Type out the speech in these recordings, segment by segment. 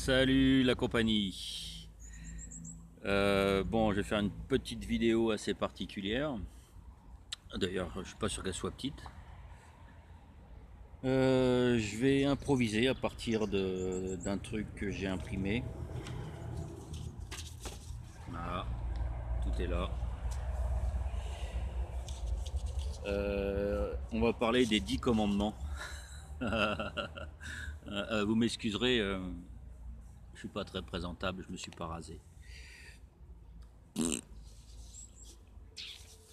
Salut la compagnie. Bon, je vais faire une petite vidéo assez particulière. D'ailleurs, je suis pas sûr qu'elle soit petite. Je vais improviser à partir d'un truc que j'ai imprimé. Voilà, tout est là. On va parler des 10 commandements. Vous m'excuserez, je suis pas très présentable, je me suis pas rasé.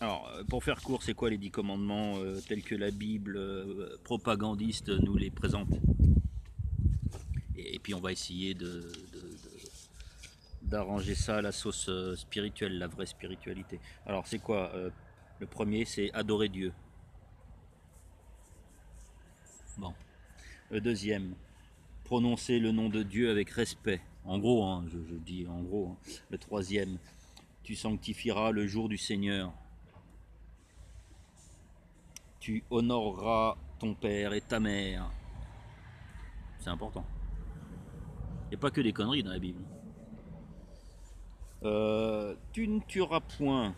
Alors, pour faire court, c'est quoi les 10 commandements tels que la Bible propagandiste nous les présente? Et puis on va essayer d'arranger ça à la sauce spirituelle, la vraie spiritualité. Alors c'est quoi le premier, c'est adorer Dieu. Bon. Le deuxième, prononcer le nom de Dieu avec respect. En gros, hein, je dis en gros. Hein. Le troisième, tu sanctifieras le jour du Seigneur. Tu honoreras ton père et ta mère. C'est important. Il n'y a pas que des conneries dans la Bible. Tu ne tueras point,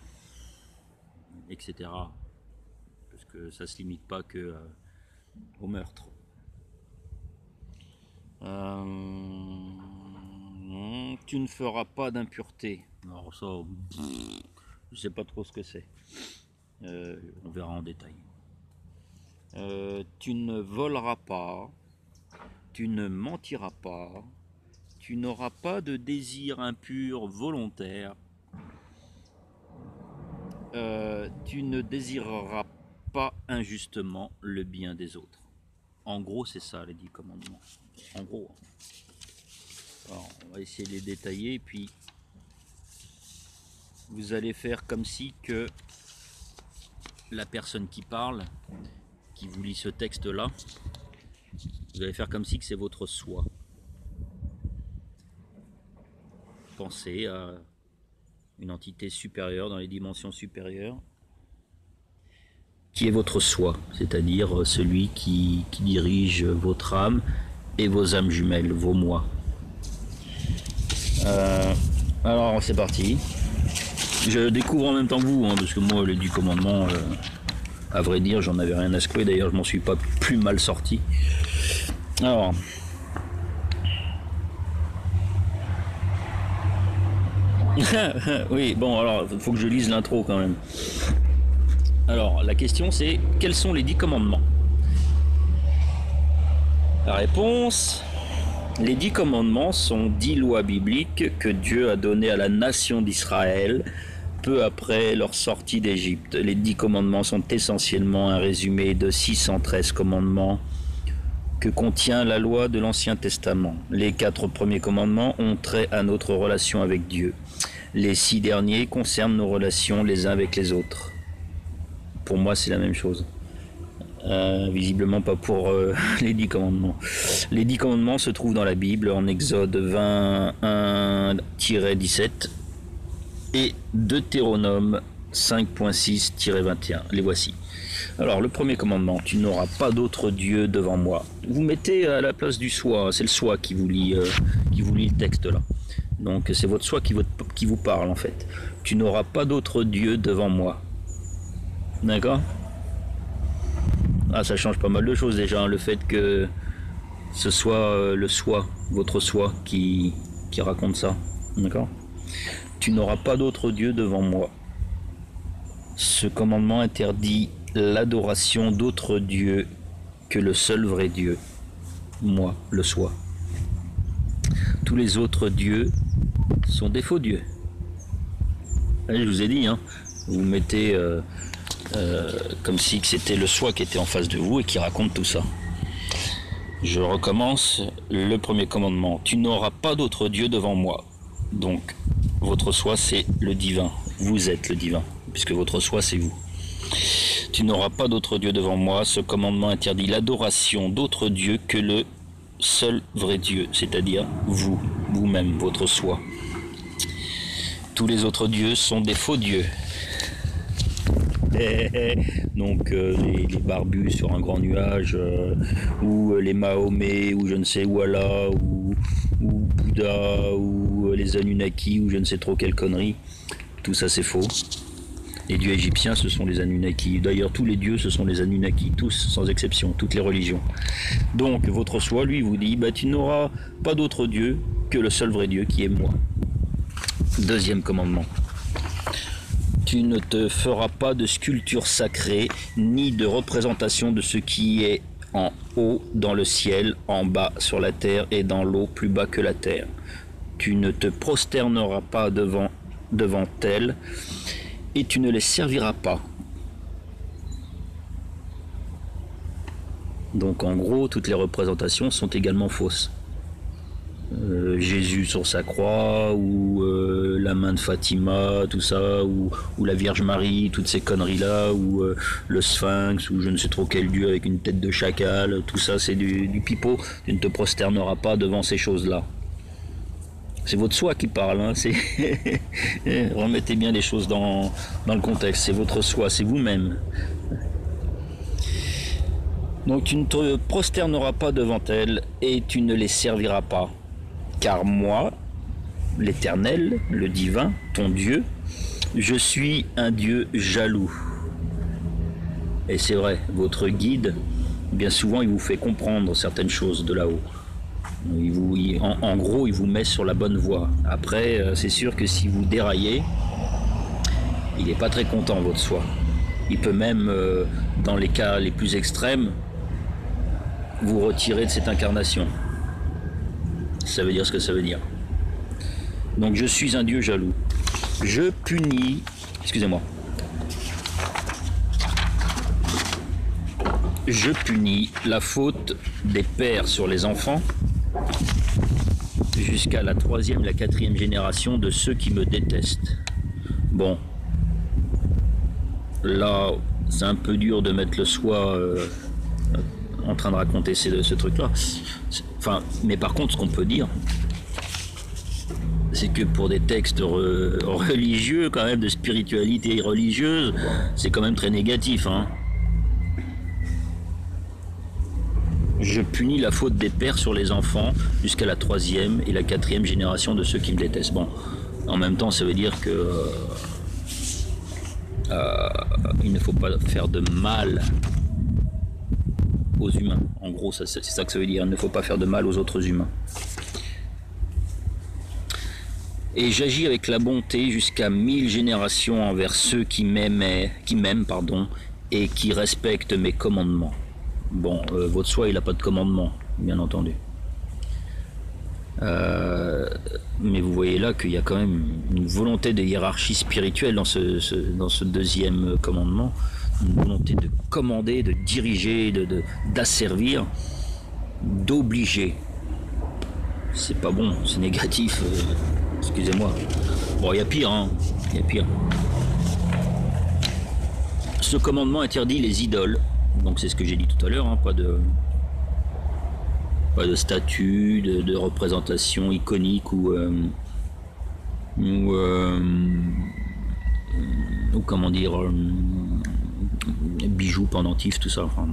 etc. Parce que ça se limite pas que au meurtre. Tu ne feras pas d'impureté. Alors ça, je sais pas trop ce que c'est. On verra en détail. Tu ne voleras pas. Tu ne mentiras pas. Tu n'auras pas de désir impur volontaire. Tu ne désireras pas injustement le bien des autres. En gros, c'est ça les 10 commandements. En gros. Alors, on va essayer de les détailler et puis vous allez faire comme si que la personne qui parle, qui vous lit ce texte-là, vous allez faire comme si que c'est votre soi. Pensez à une entité supérieure dans les dimensions supérieures qui est votre soi, c'est-à-dire celui qui dirige votre âme et vos âmes jumelles, vos moi. Alors c'est parti. Je découvre en même temps que vous, hein, parce que moi les 10 commandements, à vrai dire, j'en avais rien à secouer, d'ailleurs je m'en suis pas plus mal sorti. Alors. Oui, bon, alors, il faut que je lise l'intro quand même. Alors, la question c'est, quels sont les 10 commandements? La réponse, les 10 commandements sont 10 lois bibliques que Dieu a données à la nation d'Israël peu après leur sortie d'Égypte. Les 10 commandements sont essentiellement un résumé de 613 commandements que contient la loi de l'Ancien Testament. Les 4 premiers commandements ont trait à notre relation avec Dieu. Les 6 derniers concernent nos relations les uns avec les autres. Pour moi, c'est la même chose. Visiblement pas pour les 10 commandements. Les 10 commandements se trouvent dans la Bible, en Exode 21-17 et Deutéronome 5.6-21. Les voici. Alors, le premier commandement, tu n'auras pas d'autre Dieu devant moi. Vous mettez à la place du soi, c'est le soi qui vous lit le texte là. Donc c'est votre soi qui vous parle en fait. Tu n'auras pas d'autre Dieu devant moi. D'accord? Ah, ça change pas mal de choses déjà, hein, le fait que ce soit le soi, votre soi qui raconte ça. D'accord? Tu n'auras pas d'autre Dieu devant moi. Ce commandement interdit l'adoration d'autres dieux que le seul vrai Dieu, moi, le soi. Tous les autres dieux sont des faux dieux. Allez, je vous ai dit, hein, vous mettez comme si c'était le soi qui était en face de vous et qui raconte tout ça. Je recommence le premier commandement. Tu n'auras pas d'autre Dieu devant moi. Donc, votre soi, c'est le divin. Vous êtes le divin, puisque votre soi, c'est vous. Tu n'auras pas d'autre Dieu devant moi. Ce commandement interdit l'adoration d'autres dieux que le seul vrai Dieu, c'est-à-dire vous, vous-même, votre soi. Tous les autres dieux sont des faux dieux. Donc les barbus sur un grand nuage, ou les Mahomet, ou je ne sais où Allah, ou Bouddha, ou les Anunnaki, ou je ne sais trop quelle connerie. Tout ça c'est faux. Les dieux égyptiens, ce sont les Anunnaki. D'ailleurs, tous les dieux, ce sont les Anunnaki, tous, sans exception, toutes les religions. Donc, votre soi, lui, vous dit, tu n'auras pas d'autre Dieu que le seul vrai Dieu qui est moi. Deuxième commandement. Tu ne te feras pas de sculpture sacrée, ni de représentation de ce qui est en haut dans le ciel, en bas sur la terre et dans l'eau plus bas que la terre. Tu ne te prosterneras pas devant elles, et tu ne les serviras pas. Donc en gros, toutes les représentations sont également fausses. Jésus sur sa croix, ou la main de Fatima, tout ça, ou la Vierge Marie, toutes ces conneries-là, ou le Sphinx, ou je ne sais trop quel dieu avec une tête de chacal, tout ça c'est du pipeau. Tu ne te prosterneras pas devant ces choses-là. C'est votre soi qui parle, hein. Remettez bien les choses dans le contexte, c'est votre soi, c'est vous-même. Donc tu ne te prosterneras pas devant elles et tu ne les serviras pas. Car moi, l'Éternel, le divin, ton Dieu, je suis un Dieu jaloux. Et c'est vrai, votre guide, bien souvent, il vous fait comprendre certaines choses de là-haut. En gros, il vous met sur la bonne voie. Après, c'est sûr que si vous déraillez, il n'est pas très content, votre soi. Il peut même, dans les cas les plus extrêmes, vous retirer de cette incarnation. Ça veut dire ce que ça veut dire. Donc je suis un Dieu jaloux. Je punis, excusez-moi, je punis la faute des pères sur les enfants jusqu'à la 3e, la 4e génération de ceux qui me détestent. Bon, là, c'est un peu dur de mettre le soi en train de raconter ce truc-là. Enfin, mais par contre, ce qu'on peut dire, c'est que pour des textes religieux, quand même, de spiritualité religieuse, c'est quand même très négatif, hein. Je punis la faute des pères sur les enfants jusqu'à la 3e et la 4e génération de ceux qui me détestent. Bon, en même temps, ça veut dire que il ne faut pas faire de mal aux humains. En gros, c'est ça que ça veut dire. Il ne faut pas faire de mal aux autres humains. Et j'agis avec la bonté jusqu'à 1000 générations envers ceux qui m'aiment, et qui respectent mes commandements. Bon, votre soi, il n'a pas de commandement, bien entendu. Mais vous voyez là qu'il y a quand même une volonté de hiérarchie spirituelle dans ce deuxième commandement, une volonté de commander, de diriger, d'asservir, d'obliger. C'est pas bon, c'est négatif, excusez-moi. Bon, il y a pire, hein, il y a pire. Ce commandement interdit les idoles. Donc c'est ce que j'ai dit tout à l'heure, hein, pas de statue, de représentation iconique ou comment dire, bijoux, pendentifs, tout ça. Enfin,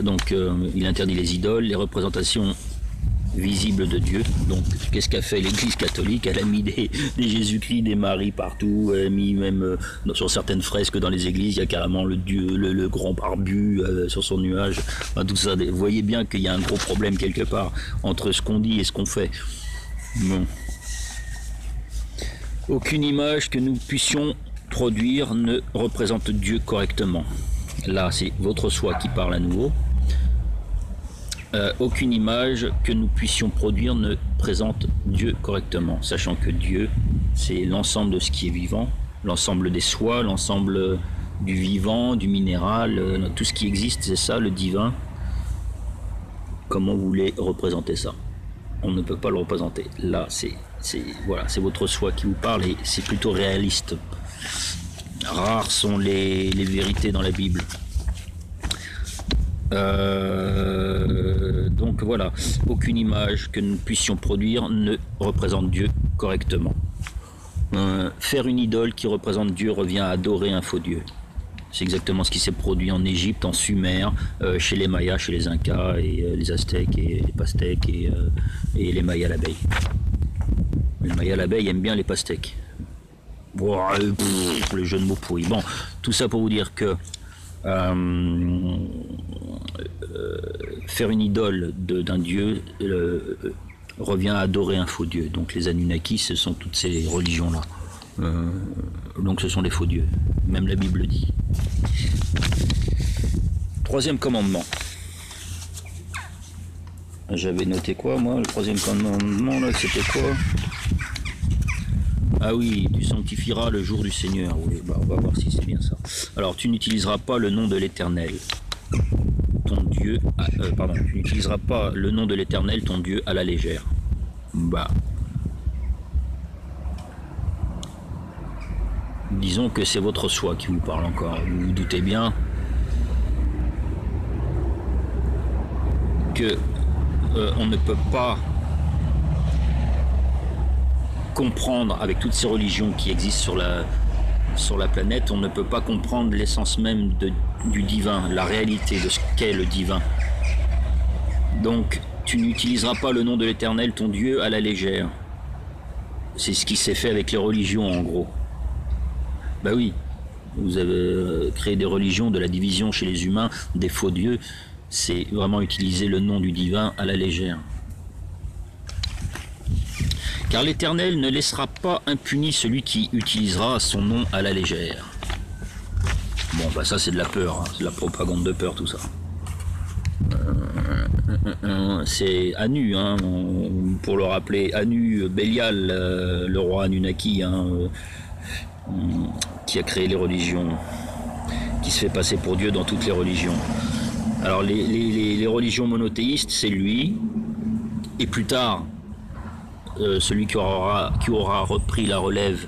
donc il interdit les idoles, les représentations visibles de Dieu. Donc qu'est-ce qu'a fait l'Église catholique? Elle a mis des Jésus-Christ, des Maries partout, elle a mis même sur certaines fresques dans les églises, il y a carrément le Dieu, le grand barbu sur son nuage. Enfin, tout ça, vous voyez bien qu'il y a un gros problème quelque part entre ce qu'on dit et ce qu'on fait. Bon. Aucune image que nous puissions produire ne représente Dieu correctement. Là, c'est votre soi qui parle à nouveau. Aucune image que nous puissions produire ne présente Dieu correctement, sachant que Dieu, c'est l'ensemble de ce qui est vivant, l'ensemble des sois, l'ensemble du vivant, du minéral, tout ce qui existe, c'est ça, le divin. Comment vous voulez représenter ça? On ne peut pas le représenter. Là, voilà, c'est votre soi qui vous parle et c'est plutôt réaliste. Rares sont les vérités dans la Bible. Donc voilà, aucune image que nous puissions produire ne représente Dieu correctement. Faire une idole qui représente Dieu revient à adorer un faux Dieu. C'est exactement ce qui s'est produit en Égypte, en Sumer, chez les Mayas, chez les Incas, et les Aztèques, et les Pastèques, et les Mayas l'abeille. Les Mayas l'abeille aiment bien les Pastèques. Bon, les jeux de mots pourris. Bon, tout ça pour vous dire que faire une idole d'un dieu revient à adorer un faux dieu. Donc les Anunnakis, ce sont toutes ces religions-là. Donc ce sont des faux dieux. Même la Bible le dit. Troisième commandement. J'avais noté quoi, moi? Le troisième commandement, là, c'était quoi? Ah oui, tu sanctifieras le jour du Seigneur. Oui, bah, on va voir si c'est bien ça. Alors, tu n'utiliseras pas le nom de l'Éternel, ton Dieu. Tu n'utiliseras pas le nom de l'Éternel, ton Dieu, à la légère. Bah. Disons que c'est votre soi qui vous parle encore. Vous vous doutez bien que on ne peut pas comprendre, avec toutes ces religions qui existent sur la planète, on ne peut pas comprendre l'essence même du divin, la réalité de ce qu'est le divin. Donc, tu n'utiliseras pas le nom de l'Éternel, ton Dieu, à la légère. C'est ce qui s'est fait avec les religions, en gros. Bah oui, vous avez créé des religions, de la division chez les humains, des faux dieux. C'est vraiment utiliser le nom du divin à la légère. Car l'Éternel ne laissera pas impuni celui qui utilisera son nom à la légère. Bon, bah ça c'est de la peur, hein. C'est de la propagande de peur tout ça. C'est Anu, hein, pour le rappeler, Anu, Bélial, le roi Anunnaki, hein, qui a créé les religions, qui se fait passer pour Dieu dans toutes les religions. Alors les religions monothéistes, c'est lui, et plus tard, celui qui aura repris la relève,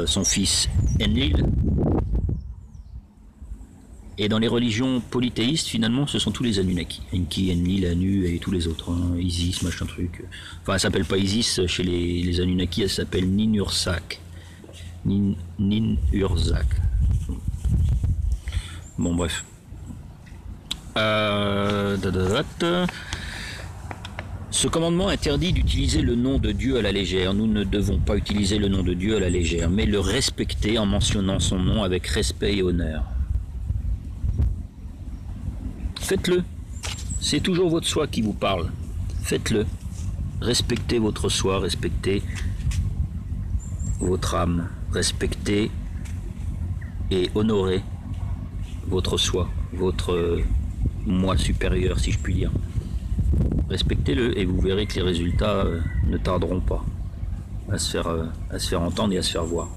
son fils Enlil. Et dans les religions polythéistes, finalement, ce sont tous les Anunnaki. Enki, Enlil, Anu et tous les autres. Hein. Isis, machin truc. Enfin, elle s'appelle pas Isis chez les Anunnaki, elle s'appelle Ninursak. Ninursak. Bon, bref. Ce commandement interdit d'utiliser le nom de Dieu à la légère. Nous ne devons pas utiliser le nom de Dieu à la légère, mais le respecter en mentionnant son nom avec respect et honneur. Faites-le. C'est toujours votre soi qui vous parle. Faites-le. Respectez votre soi, respectez votre âme, respectez et honorez votre soi, votre moi supérieur, si je puis dire. Respectez-le et vous verrez que les résultats ne tarderont pas à se faire entendre et à se faire voir.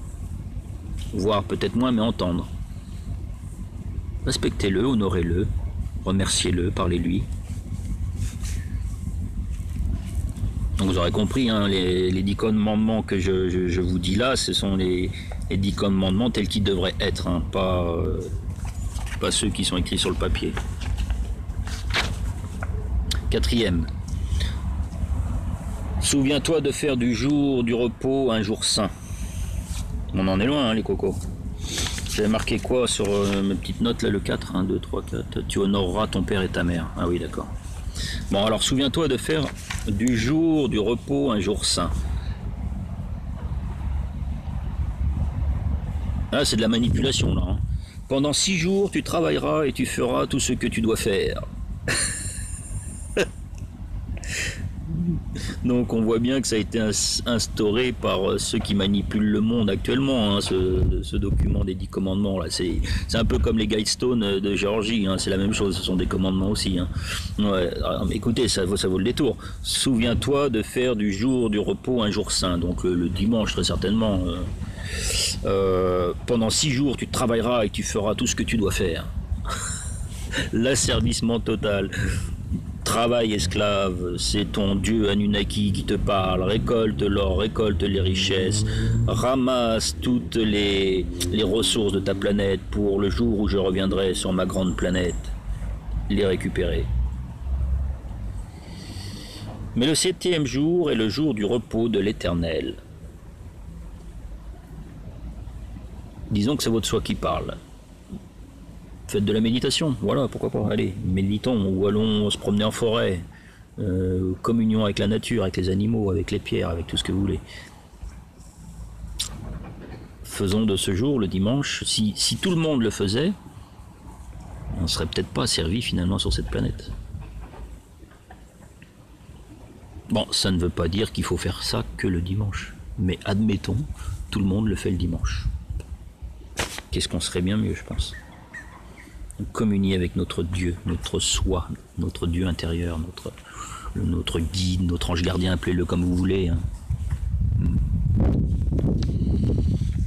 Voir peut-être moins, mais entendre. Respectez-le, honorez-le, remerciez-le, parlez-lui. Donc vous aurez compris, hein, les 10 commandements que je vous dis là, ce sont les 10 commandements tels qu'ils devraient être, hein, pas ceux qui sont écrits sur le papier. Quatrième. Souviens-toi de faire du jour du repos un jour saint. On en est loin, hein, les cocos. J'avais marqué quoi sur mes petites notes là, le 4, 1, 2, 3, 4. Tu honoreras ton père et ta mère. Ah oui, d'accord. Bon, alors souviens-toi de faire du jour du repos un jour saint. Ah, c'est de la manipulation là. Hein. Pendant 6 jours, tu travailleras et tu feras tout ce que tu dois faire. Donc on voit bien que ça a été instauré par ceux qui manipulent le monde actuellement, hein, ce document des 10 commandements là. C'est un peu comme les Guidestones de Géorgie, hein, c'est la même chose, ce sont des commandements aussi. Hein. Ouais, alors, écoutez, ça vaut le détour. Souviens-toi de faire du jour du repos un jour saint, donc le dimanche très certainement. Pendant 6 jours tu travailleras et tu feras tout ce que tu dois faire. L'asservissement total. Travail esclave, c'est ton dieu Anunnaki qui te parle, récolte l'or, récolte les richesses, ramasse toutes les ressources de ta planète pour le jour où je reviendrai sur ma grande planète, les récupérer. Mais le 7e jour est le jour du repos de l'Éternel. Disons que c'est votre soi qui parle. Faites de la méditation, voilà, pourquoi pas. Allez, méditons ou allons se promener en forêt. Communion avec la nature, avec les animaux, avec les pierres, avec tout ce que vous voulez. Faisons de ce jour, le dimanche, si tout le monde le faisait, on ne serait peut-être pas servi finalement sur cette planète. Bon, ça ne veut pas dire qu'il faut faire ça que le dimanche. Mais admettons, tout le monde le fait le dimanche. Qu'est-ce qu'on serait bien mieux, je pense. Communier avec notre Dieu, notre soi, notre Dieu intérieur, notre guide, notre ange gardien, appelez-le comme vous voulez. Hein.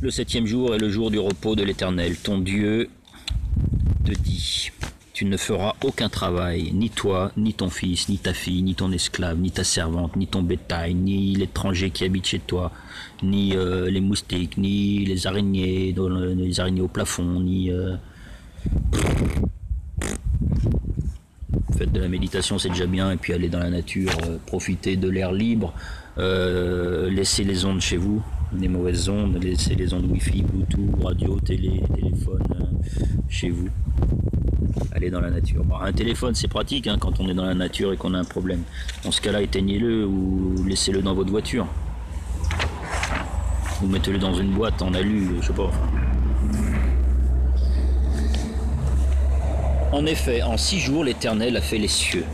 Le 7e jour est le jour du repos de l'Éternel. Ton Dieu te dit, tu ne feras aucun travail, ni toi, ni ton fils, ni ta fille, ni ton esclave, ni ta servante, ni ton bétail, ni l'étranger qui habite chez toi, ni les moustiques, ni les araignées au plafond, ni... Faites de la méditation, c'est déjà bien, et puis aller dans la nature, profiter de l'air libre, laissez les ondes chez vous, les mauvaises ondes, laissez les ondes Wi-Fi, Bluetooth, radio, téléphone chez vous. Allez dans la nature. Bon, un téléphone c'est pratique hein, quand on est dans la nature et qu'on a un problème. Dans ce cas-là, éteignez-le ou laissez-le dans votre voiture. Ou mettez-le dans une boîte en alu, je sais pas. En effet, en 6 jours, l'Éternel a fait les cieux.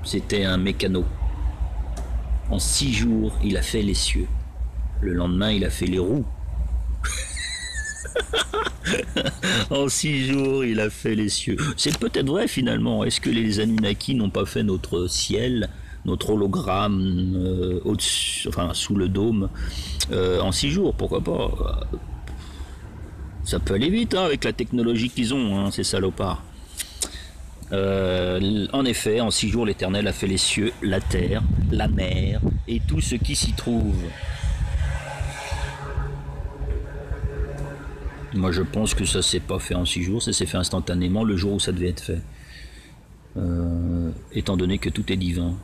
C'était un mécano. En 6 jours, il a fait les cieux. Le lendemain, il a fait les roues. En 6 jours, il a fait les cieux. C'est peut-être vrai finalement. Est-ce que les Anunnaki n'ont pas fait notre ciel, notre hologramme sous le dôme en 6 jours? Pourquoi pas? Ça peut aller vite hein, avec la technologie qu'ils ont, hein, ces salopards. En effet, en 6 jours, l'Éternel a fait les cieux, la terre, la mer et tout ce qui s'y trouve. Moi, je pense que ça s'est pas fait en 6 jours, ça s'est fait instantanément le jour où ça devait être fait. Étant donné que tout est divin.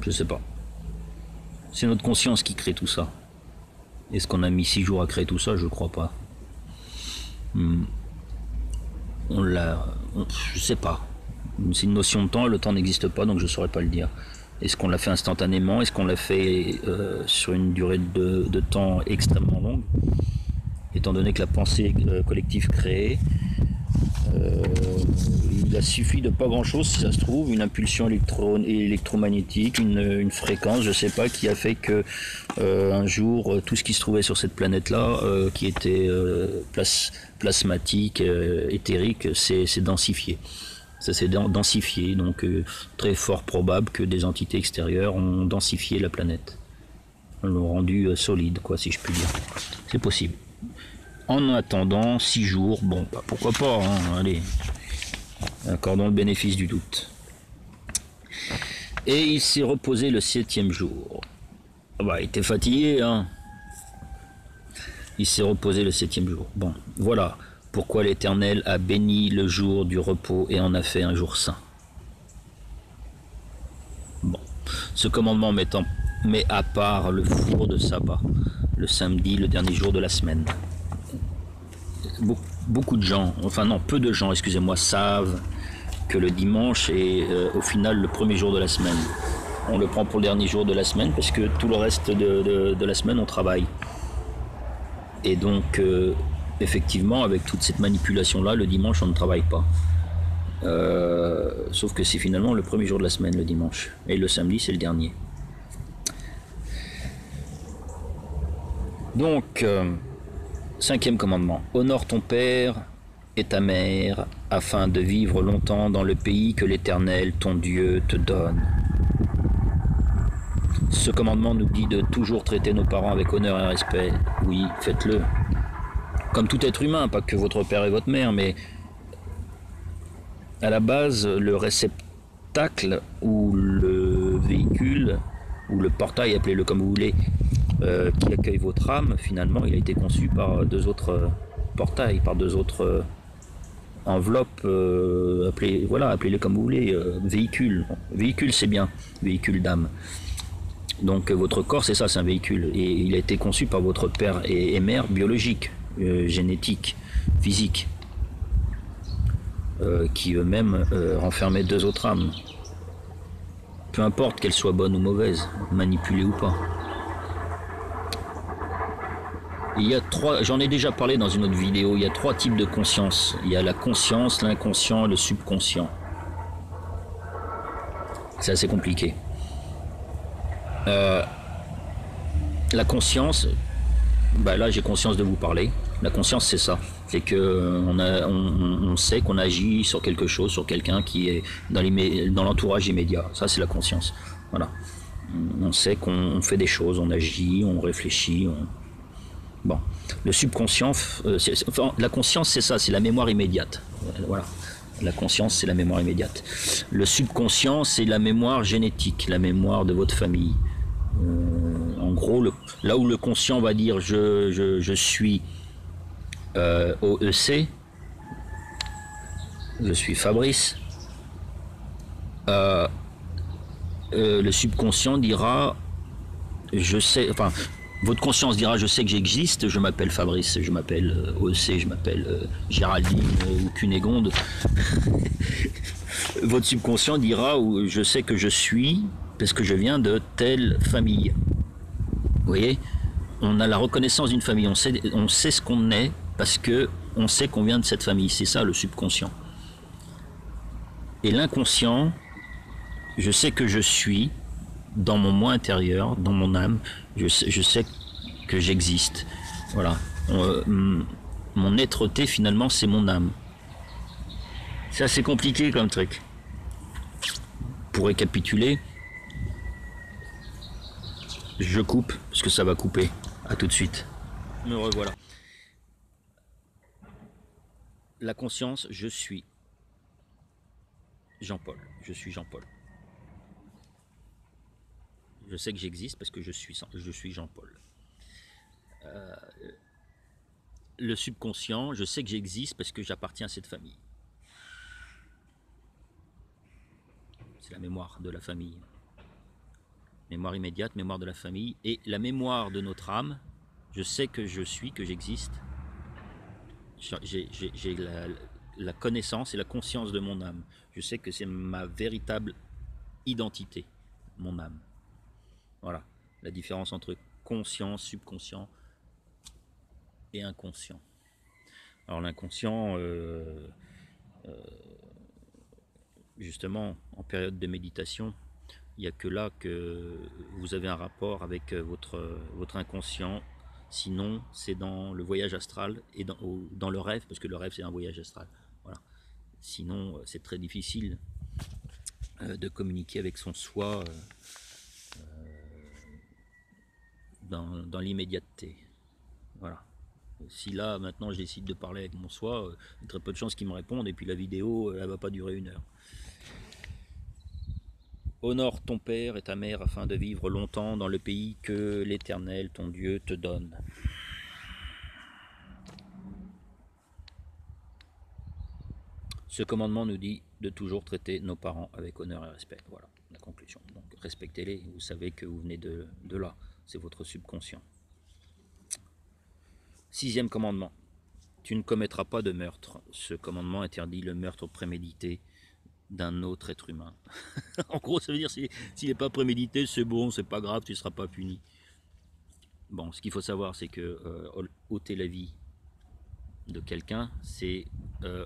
Je sais pas. C'est notre conscience qui crée tout ça. Est-ce qu'on a mis 6 jours à créer tout ça? Je crois pas. Je sais pas. C'est une notion de temps, le temps n'existe pas, donc je saurais pas le dire. Est-ce qu'on l'a fait instantanément? Est-ce qu'on l'a fait sur une durée de temps extrêmement longue? Étant donné que la pensée collective créée, il a suffi de pas grand chose si ça se trouve, une impulsion électromagnétique, une fréquence, je sais pas, qui a fait que un jour tout ce qui se trouvait sur cette planète là, qui était plasmatique, éthérique, s'est densifié. Ça s'est densifié, donc très fort probable que des entités extérieures ont densifié la planète, l'ont rendue solide, quoi, si je puis dire. C'est possible. En attendant 6 jours, bon, bah, pourquoi pas, hein, allez, accordons le bénéfice du doute. Et il s'est reposé le 7e jour. Ah bah, il était fatigué, hein. Il s'est reposé le 7e jour. Bon, voilà pourquoi l'Éternel a béni le jour du repos et en a fait un jour saint. Bon, ce commandement met à part le jour de sabbat, le samedi, le dernier jour de la semaine. Beaucoup de gens, enfin non, peu de gens, excusez-moi, savent que le dimanche est au final le premier jour de la semaine. On le prend pour le dernier jour de la semaine parce que tout le reste de la semaine on travaille. Et donc effectivement avec toute cette manipulation là, le dimanche on ne travaille pas. Sauf que c'est finalement le premier jour de la semaine, le dimanche. Et le samedi c'est le dernier. Donc 5e commandement, honore ton père et ta mère afin de vivre longtemps dans le pays que l'Éternel, ton Dieu, te donne. Ce commandement nous dit de toujours traiter nos parents avec honneur et respect. Oui, faites-le. Comme tout être humain, pas que votre père et votre mère, mais à la base, le réceptacle ou le véhicule ou le portail, appelez-le comme vous voulez, qui accueille votre âme, finalement, il a été conçu par 2 autres portails, par 2 autres enveloppes, appelez-les comme vous voulez, véhicule. Véhicule, c'est bien, véhicule d'âme. Donc votre corps, c'est ça, c'est un véhicule. Et il a été conçu par votre père et mère biologique, génétique, physique, qui eux-mêmes renfermaient deux autres âmes. Peu importe qu'elles soient bonnes ou mauvaises, manipulées ou pas. Il y a trois, j'en ai déjà parlé dans une autre vidéo, il y a trois types de conscience. Il y a la conscience, l'inconscient et le subconscient. C'est assez compliqué. La conscience, bah là j'ai conscience de vous parler. La conscience c'est ça, c'est que on sait qu'on agit sur quelque chose, sur quelqu'un qui est dans l'entourage immédiat. Ça c'est la conscience. Voilà. On sait qu'on fait des choses, on agit, on réfléchit. Bon, le subconscient, enfin, la conscience c'est ça, c'est la mémoire immédiate. Voilà. La conscience, c'est la mémoire immédiate. Le subconscient, c'est la mémoire génétique, la mémoire de votre famille. En gros, là où le conscient va dire je suis au EC, je suis Fabrice, le subconscient dira je sais, enfin, votre conscience dira je sais que j'existe, je m'appelle Fabrice, je m'appelle OEC, je m'appelle Géraldine ou Cunégonde. Votre subconscient dira je sais que je suis parce que je viens de telle famille. Vous voyez, on a la reconnaissance d'une famille, on sait ce qu'on est parce que on sait qu'on vient de cette famille. C'est ça le subconscient. Et l'inconscient, je sais que je suis dans mon moi intérieur, dans mon âme, je sais que j'existe. Voilà. Mon être-té, finalement, c'est mon âme. C'est assez compliqué comme truc. Pour récapituler, je coupe, parce que ça va couper. À tout de suite. Me revoilà. La conscience, je suis Jean-Paul. Je suis Jean-Paul. Je sais que j'existe parce que je suis Jean-Paul. Le subconscient, je sais que j'existe parce que j'appartiens à cette famille. C'est la mémoire de la famille. Mémoire immédiate, mémoire de la famille. Et la mémoire de notre âme, je sais que je suis, que j'existe. J'ai la connaissance et la conscience de mon âme. Je sais que c'est ma véritable identité, mon âme. Voilà, la différence entre conscient, subconscient et inconscient. Alors l'inconscient, justement, en période de méditation, il n'y a que là que vous avez un rapport avec votre inconscient. Sinon, c'est dans le voyage astral et dans le rêve, parce que le rêve, c'est un voyage astral. Voilà. Sinon, c'est très difficile de communiquer avec son soi dans l'immédiateté. Voilà. Si là, maintenant, je décide de parler avec mon soi, il y a très peu de chances qu'il me réponde, et puis la vidéo, elle va pas durer 1 heure. Honore ton père et ta mère afin de vivre longtemps dans le pays que l'Éternel, ton Dieu, te donne. Ce commandement nous dit de toujours traiter nos parents avec honneur et respect. Voilà la conclusion. Donc respectez-les, vous savez que vous venez de là, c'est votre subconscient. 6e commandement, tu ne commettras pas de meurtre. Ce commandement interdit le meurtre prémédité d'un autre être humain. En gros, ça veut dire s'il n'est pas prémédité, c'est bon, c'est pas grave, tu ne seras pas puni. Bon, ce qu'il faut savoir, c'est que ôter la vie de quelqu'un, c'est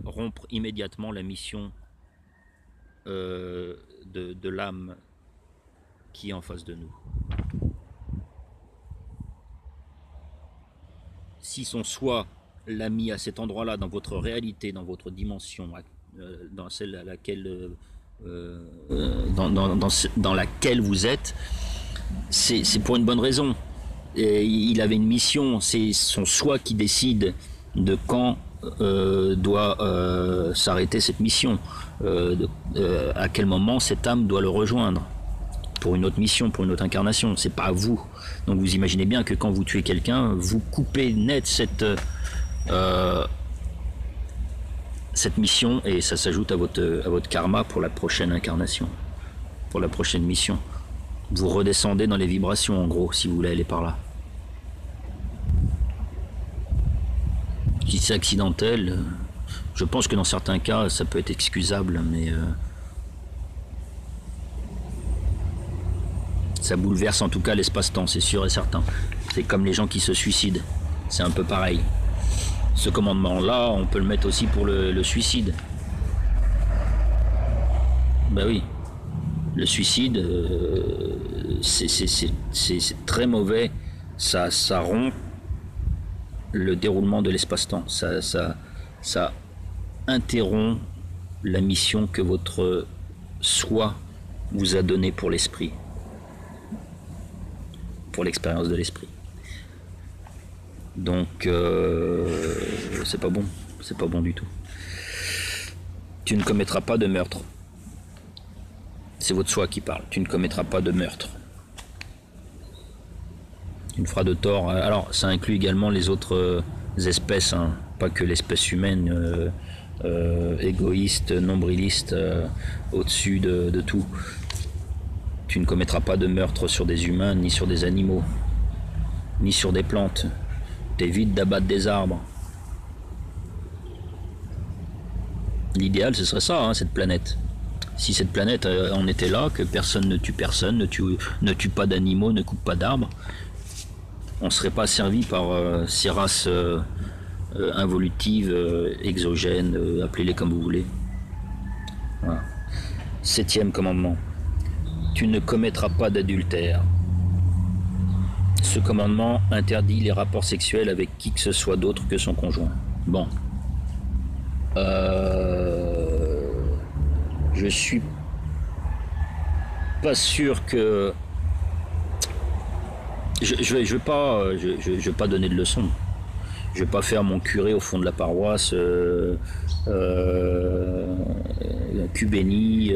rompre immédiatement la mission de l'âme qui est en face de nous. Si son soi l'a mis à cet endroit-là, dans votre réalité, dans votre dimension, dans celle à laquelle, dans laquelle vous êtes, c'est pour une bonne raison. Et il avait une mission, c'est son soi qui décide de quand doit s'arrêter cette mission, à quel moment cette âme doit le rejoindre pour une autre mission, pour une autre incarnation. C'est pas à vous. Donc vous imaginez bien que quand vous tuez quelqu'un, vous coupez net cette mission, et ça s'ajoute à votre karma pour la prochaine incarnation, pour la prochaine mission. Vous redescendez dans les vibrations, en gros, si vous voulez aller par là. Si c'est accidentel, je pense que dans certains cas, ça peut être excusable, mais ça bouleverse en tout cas l'espace-temps, c'est sûr et certain. C'est comme les gens qui se suicident, c'est un peu pareil. Ce commandement-là, on peut le mettre aussi pour le suicide. Ben oui, le suicide, c'est très mauvais, ça rompt le déroulement de l'espace-temps, ça interrompt la mission que votre soi vous a donnée pour l'esprit, pour l'expérience de l'esprit. Donc c'est pas bon du tout. Tu ne commettras pas de meurtre. C'est votre soi qui parle. Tu ne commettras pas de meurtre. Tu ne feras de tort. Alors ça inclut également les autres espèces, hein, pas que l'espèce humaine égoïste, nombriliste, au-dessus de tout. Tu ne commettras pas de meurtre sur des humains, ni sur des animaux, ni sur des plantes. T'évites d'abattre des arbres. L'idéal, ce serait ça, hein, cette planète. Si cette planète en était là, que personne, ne tue pas d'animaux, ne coupe pas d'arbres, on ne serait pas servi par ces races involutives, exogènes, appelez-les comme vous voulez. Voilà. 7e commandement. Tu ne commettras pas d'adultère. Ce commandement interdit les rapports sexuels avec qui que ce soit d'autre que son conjoint. Bon. Je suis pas sûr que... Je vais pas donner de leçons. Je vais pas faire mon curé au fond de la paroisse, cul béni,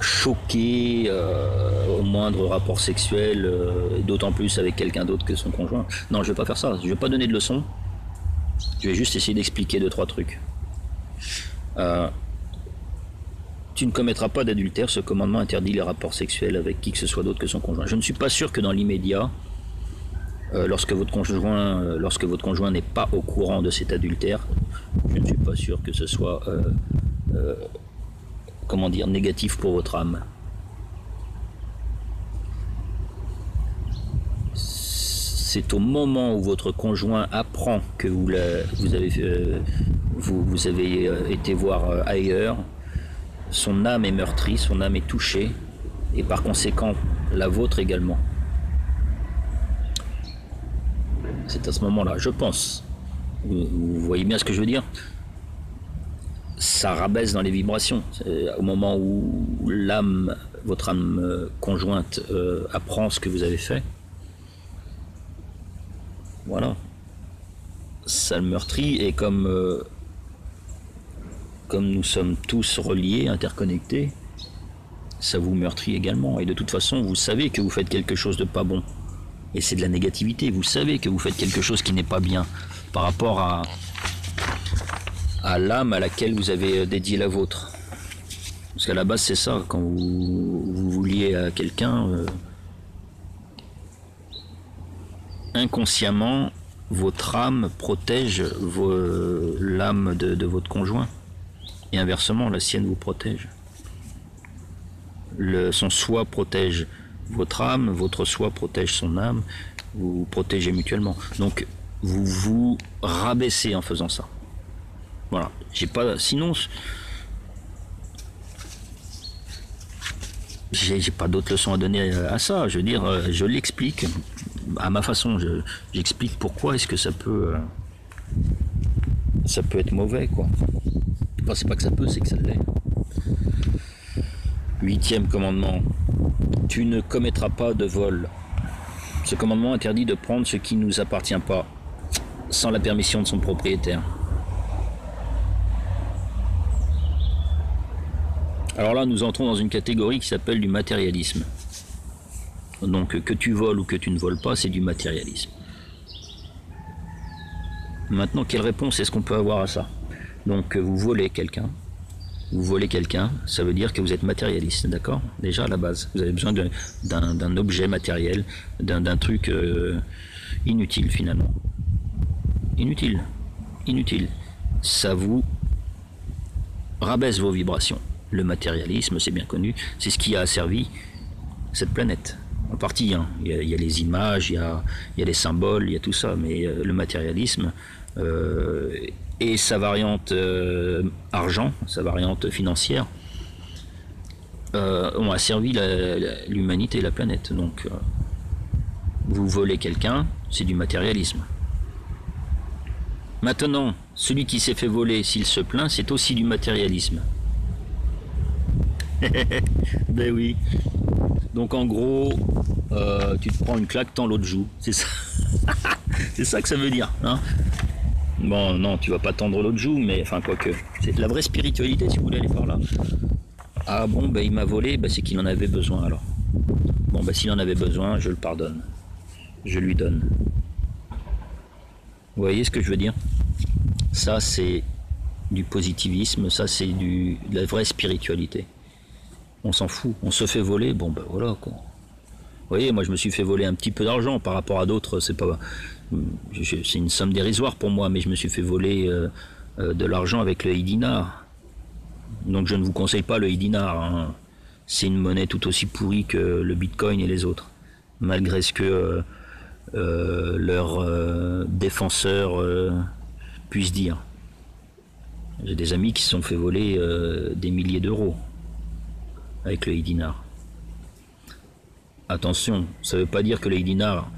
choqué au moindre rapport sexuel, d'autant plus avec quelqu'un d'autre que son conjoint. Non, je vais pas faire ça. Je vais pas donner de leçons. Je vais juste essayer d'expliquer 2-3 trucs. Tu ne commettras pas d'adultère. Ce commandement interdit les rapports sexuels avec qui que ce soit d'autre que son conjoint. Je ne suis pas sûr que dans l'immédiat, lorsque votre conjoint n'est pas au courant de cet adultère, je ne suis pas sûr que ce soit négatif pour votre âme. C'est au moment où votre conjoint apprend que vous avez été voir ailleurs, son âme est meurtrie, son âme est touchée, et par conséquent la vôtre également. C'est à ce moment-là, je pense. Vous voyez bien ce que je veux dire ? Ça rabaisse dans les vibrations. Au moment où votre âme conjointe apprend ce que vous avez fait, voilà, ça le meurtrit, et comme nous sommes tous reliés, interconnectés, ça vous meurtrit également. Et de toute façon, vous savez que vous faites quelque chose de pas bon. Et c'est de la négativité. Vous savez que vous faites quelque chose qui n'est pas bien par rapport à l'âme à laquelle vous avez dédié la vôtre. Parce qu'à la base, c'est ça. Quand vous vous liez à quelqu'un, inconsciemment, votre âme protège l'âme de votre conjoint. Et inversement, la sienne vous protège. Son soi protège votre âme, votre soi protège son âme, vous vous protégez mutuellement. Donc, vous vous rabaissez en faisant ça. Voilà. Sinon, j'ai pas d'autres leçons à donner à ça. Je veux dire, je l'explique à ma façon. J'explique pourquoi est-ce que ça peut être mauvais, quoi. Enfin, c'est pas que ça peut, c'est que ça l'est. 8e commandement. Tu ne commettras pas de vol. Ce commandement interdit de prendre ce qui ne nous appartient pas, sans la permission de son propriétaire. Alors là, nous entrons dans une catégorie qui s'appelle du matérialisme. Donc, que tu voles ou que tu ne voles pas, c'est du matérialisme. Maintenant, quelle réponse est-ce qu'on peut avoir à ça ? Donc, vous volez quelqu'un, vous volez quelqu'un, ça veut dire que vous êtes matérialiste, d'accord? Déjà à la base, vous avez besoin d'un objet matériel, d'un truc inutile finalement. Inutile, inutile. Ça vous rabaisse vos vibrations. Le matérialisme, c'est bien connu, c'est ce qui a asservi cette planète. En partie, hein. Il y a les images, il y a les symboles, il y a tout ça, mais le matérialisme et sa variante argent, sa variante financière, ont asservi l'humanité et la planète. Donc, vous volez quelqu'un, c'est du matérialisme. Maintenant, celui qui s'est fait voler, s'il se plaint, c'est aussi du matérialisme. Ben oui. Donc en gros, tu te prends une claque, tant l'autre joue. C'est ça. C'est ça que ça veut dire. Hein, bon, non, tu vas pas tendre l'autre joue, mais enfin, quoique. C'est la vraie spiritualité, si vous voulez aller par là. Ah bon, ben il m'a volé, ben, c'est qu'il en avait besoin alors. Bon, ben s'il en avait besoin, je le pardonne. Je lui donne. Vous voyez ce que je veux dire? Ça, c'est du positivisme, ça, c'est de la vraie spiritualité. On s'en fout, on se fait voler, bon ben voilà quoi. Vous voyez, moi je me suis fait voler un petit peu d'argent par rapport à d'autres, c'est pas, c'est une somme dérisoire pour moi, mais je me suis fait voler de l'argent avec le e-dinar. Donc je ne vous conseille pas le e-dinar, hein. C'est une monnaie tout aussi pourrie que le bitcoin et les autres, malgré ce que leurs défenseurs puissent dire. J'ai des amis qui se sont fait voler des milliers d'euros avec le e-dinar. Attention, ça ne veut pas dire que le e-dinar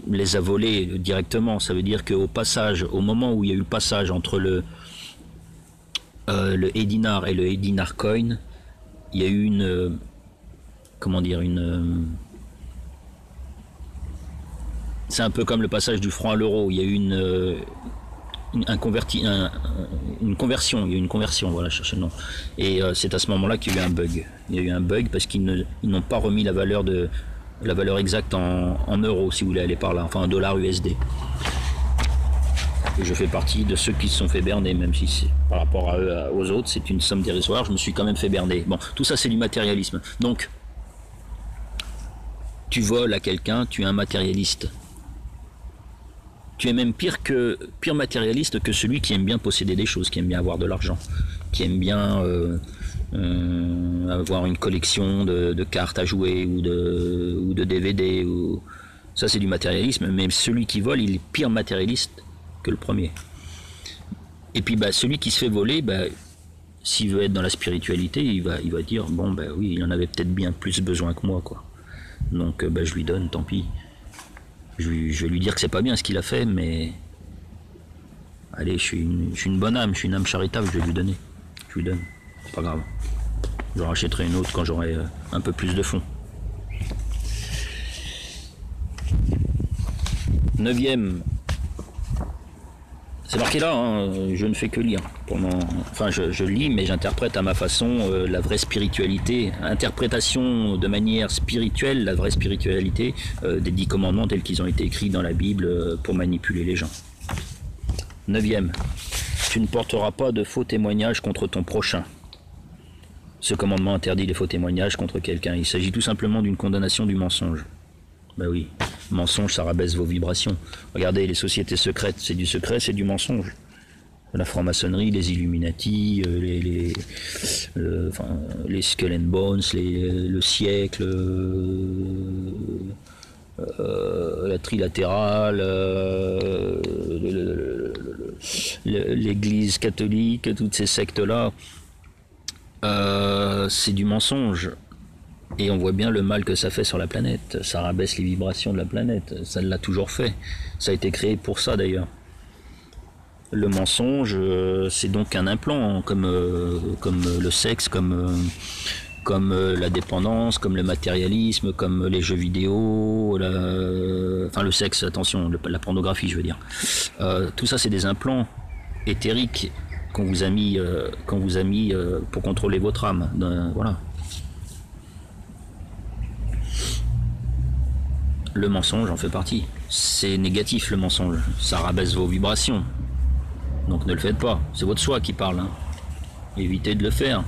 les a volés directement. Ça veut dire qu'au passage, au moment où il y a eu le passage entre le e-dinar et le e-dinar coin, il y a eu une comment dire, c'est un peu comme le passage du franc à l'euro. Il y a eu une conversion, il y a eu une conversion, voilà, je cherchais le nom. Et c'est à ce moment-là qu'il y a eu un bug. Il y a eu un bug parce qu'ils n'ont pas remis la valeur exacte en euros, si vous voulez aller par là, enfin en dollars USD. Et je fais partie de ceux qui se sont fait berner, même si par rapport à eux, aux autres, c'est une somme dérisoire, je me suis quand même fait berner. Bon, tout ça c'est du matérialisme. Donc, tu voles à quelqu'un, tu es un matérialiste. Tu es même pire matérialiste que celui qui aime bien posséder des choses, qui aime bien avoir de l'argent, qui aime bien avoir une collection de cartes à jouer ou de DVD. Ça c'est du matérialisme, mais celui qui vole, il est pire matérialiste que le premier. Et puis bah, celui qui se fait voler, bah, s'il veut être dans la spiritualité, il va dire, bon bah oui, il en avait peut-être bien plus besoin que moi, quoi. Donc bah, je lui donne, tant pis. Je vais lui dire que c'est pas bien ce qu'il a fait, mais allez, je suis une bonne âme, je suis une âme charitable, je vais lui donner. Je lui donne, c'est pas grave. Je rachèterai une autre quand j'aurai un peu plus de fonds. 9e, c'est marqué là, hein, je ne fais que lire. Enfin, je lis, mais j'interprète à ma façon la vraie spiritualité, interprétation de manière spirituelle, la vraie spiritualité des 10 commandements tels qu'ils ont été écrits dans la Bible pour manipuler les gens. 9e, tu ne porteras pas de faux témoignages contre ton prochain. Ce commandement interdit les faux témoignages contre quelqu'un. Il s'agit tout simplement d'une condamnation du mensonge. Ben oui, mensonge, ça rabaisse vos vibrations. Regardez, les sociétés secrètes, c'est du secret, c'est du mensonge. La franc-maçonnerie, les Illuminati, les Skull and Bones, le siècle, la trilatérale, l'église catholique, toutes ces sectes-là, c'est du mensonge. Et on voit bien le mal que ça fait sur la planète. Ça rabaisse les vibrations de la planète. Ça l'a toujours fait. Ça a été créé pour ça d'ailleurs. Le mensonge, c'est donc un implant, comme le sexe, comme la dépendance, comme le matérialisme, comme les jeux vidéo, enfin le sexe, attention, la pornographie je veux dire. Tout ça c'est des implants éthériques qu'on vous a mis, pour contrôler votre âme. Voilà. Le mensonge en fait partie. C'est négatif le mensonge. Ça rabaisse vos vibrations. Donc ne le faites pas. C'est votre soi qui parle. Hein. Évitez de le faire.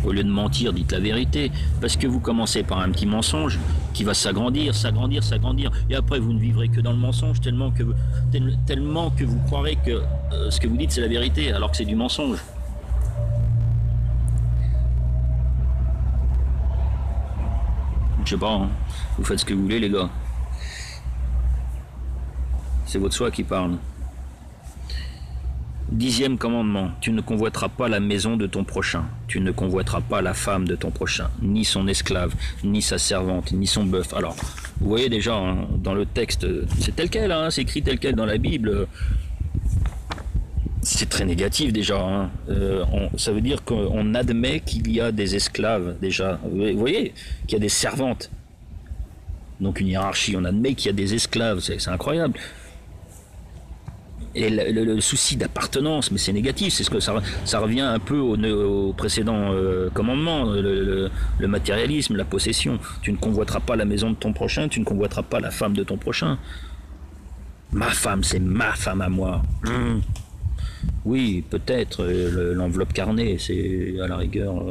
Au lieu de mentir, dites la vérité. Parce que vous commencez par un petit mensonge qui va s'agrandir, s'agrandir, s'agrandir. Et après, vous ne vivrez que dans le mensonge tellement que vous croirez que ce que vous dites, c'est la vérité, alors que c'est du mensonge. Je sais pas, hein. Vous faites ce que vous voulez, les gars. C'est votre soi qui parle. 10e commandement, tu ne convoiteras pas la maison de ton prochain, tu ne convoiteras pas la femme de ton prochain, ni son esclave, ni sa servante, ni son bœuf. Alors, vous voyez déjà, hein, dans le texte, c'est tel quel, hein, c'est écrit tel quel dans la Bible. C'est très négatif déjà, hein. Ça veut dire qu'on admet qu'il y a des esclaves déjà. Vous voyez, qu'il y a des servantes. Donc une hiérarchie, on admet qu'il y a des esclaves, c'est incroyable. Et le souci d'appartenance, mais c'est négatif, c'est ce que ça revient un peu au précédent commandement, le matérialisme, la possession. Tu ne convoiteras pas la maison de ton prochain, tu ne convoiteras pas la femme de ton prochain. Ma femme, c'est ma femme à moi. Oui, peut-être l'enveloppe carnée, c'est à la rigueur,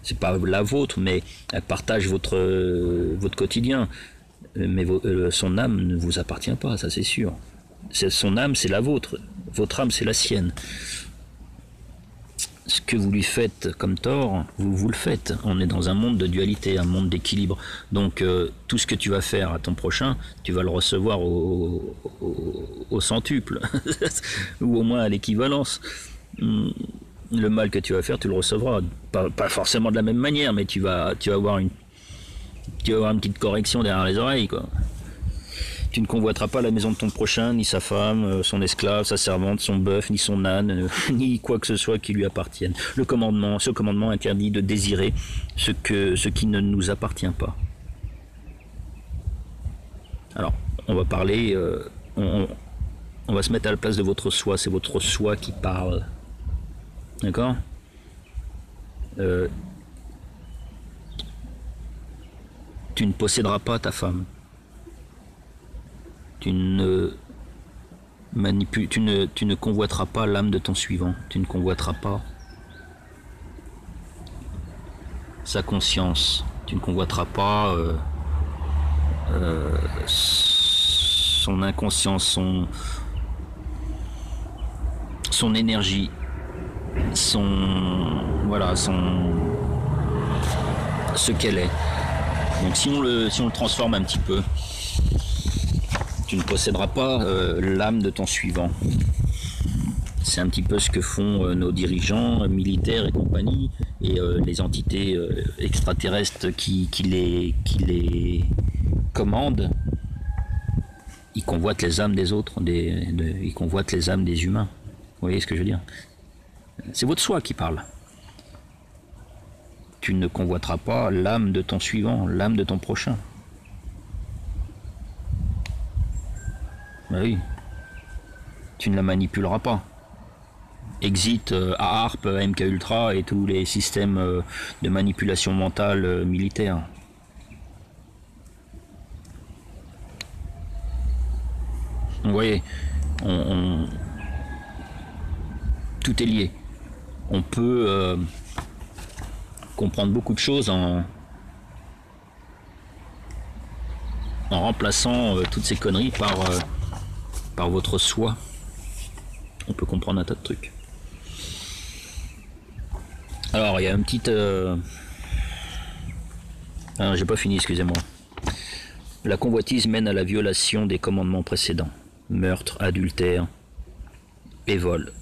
c'est pas la vôtre, mais elle partage votre quotidien. Mais son âme ne vous appartient pas, ça c'est sûr. Son âme, c'est la vôtre. Votre âme, c'est la sienne. Ce que vous lui faites comme tort, vous le faites. On est dans un monde de dualité, un monde d'équilibre. Donc, tout ce que tu vas faire à ton prochain, tu vas le recevoir au centuple, ou au moins à l'équivalence. Le mal que tu vas faire, tu le recevras. Pas forcément de la même manière, mais tu vas avoir une petite correction derrière les oreilles, quoi. Tu ne convoiteras pas la maison de ton prochain, ni sa femme, son esclave, sa servante, son bœuf, ni son âne, ni quoi que ce soit qui lui appartienne. Ce commandement interdit de désirer ce qui ne nous appartient pas. Alors, on va parler, on va se mettre à la place de votre soi, c'est votre soi qui parle. D'accord ? Tu ne posséderas pas ta femme. Tu ne convoiteras pas l'âme de ton suivant. Tu ne convoiteras pas sa conscience. Tu ne convoiteras pas son inconscience, son énergie, ce qu'elle est. Donc si on le transforme un petit peu, tu ne posséderas pas l'âme de ton suivant. C'est un petit peu ce que font nos dirigeants militaires et compagnie, et les entités extraterrestres qui les commandent. Ils convoitent les âmes des autres, ils convoitent les âmes des humains. Vous voyez ce que je veux dire ? C'est votre soi qui parle. Tu ne convoiteras pas l'âme de ton suivant, l'âme de ton prochain. Ben oui. Tu ne la manipuleras pas. Exit AARP, MK Ultra et tous les systèmes de manipulation mentale militaire. Vous voyez, tout est lié. On peut comprendre beaucoup de choses en remplaçant toutes ces conneries par votre soi. On peut comprendre un tas de trucs. Alors, il y a une petite... Ah, j'ai pas fini, excusez-moi. La convoitise mène à la violation des commandements précédents. Meurtre, adultère et vol.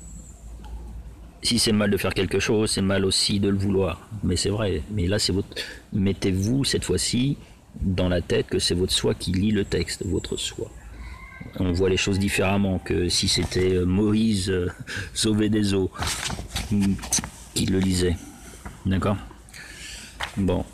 Si c'est mal de faire quelque chose, c'est mal aussi de le vouloir. Mais c'est vrai. Mais là, c'est votre... Mettez-vous, cette fois-ci, dans la tête que c'est votre soi qui lit le texte, votre soi. On voit les choses différemment que si c'était Moïse sauvé des eaux qui le lisait. D'accord ? Bon,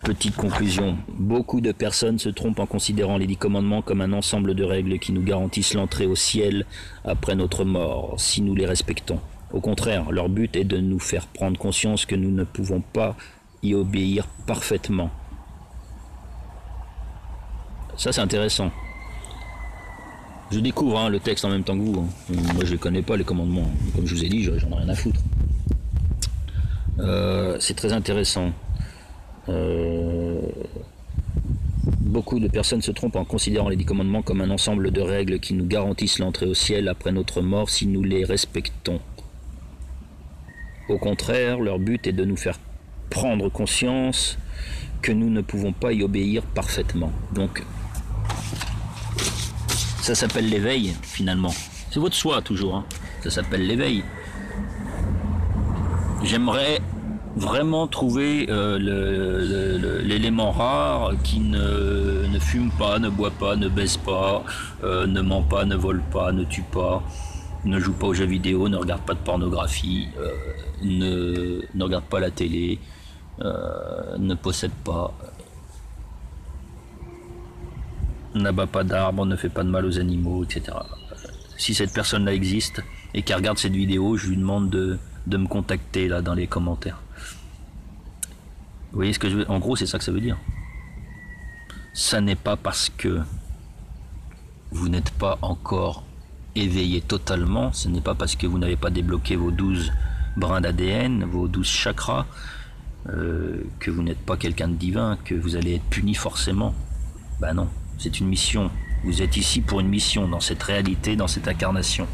petite conclusion. Beaucoup de personnes se trompent en considérant les 10 commandements comme un ensemble de règles qui nous garantissent l'entrée au ciel après notre mort, si nous les respectons. Au contraire, leur but est de nous faire prendre conscience que nous ne pouvons pas y obéir parfaitement. Ça, c'est intéressant. Je découvre le texte en même temps que vous. Moi, je ne connais pas les commandements. Comme je vous ai dit, j'en ai rien à foutre. C'est très intéressant. Beaucoup de personnes se trompent en considérant les 10 commandements comme un ensemble de règles qui nous garantissent l'entrée au ciel après notre mort si nous les respectons. Au contraire, leur but est de nous faire prendre conscience que nous ne pouvons pas y obéir parfaitement. Donc, ça s'appelle l'éveil, finalement. C'est votre soi, toujours. Hein. Ça s'appelle l'éveil. J'aimerais vraiment trouver l'élément rare qui ne fume pas, ne boit pas, ne baise pas, ne ment pas, ne vole pas, ne tue pas, ne joue pas aux jeux vidéo, ne regarde pas de pornographie, ne regarde pas la télé, ne possède pas, n'abat pas d'arbres, ne fait pas de mal aux animaux, etc. Si cette personne-là existe et qu'elle regarde cette vidéo, je lui demande de me contacter là dans les commentaires. Vous voyez ce que je veux dire ? En gros, c'est ça que ça veut dire. Ça n'est pas parce que vous n'êtes pas encore éveillé totalement, ce n'est pas parce que vous n'avez pas débloqué vos 12 brins d'ADN, vos 12 chakras, que vous n'êtes pas quelqu'un de divin, que vous allez être puni forcément. Ben non, c'est une mission. Vous êtes ici pour une mission, dans cette réalité, dans cette incarnation,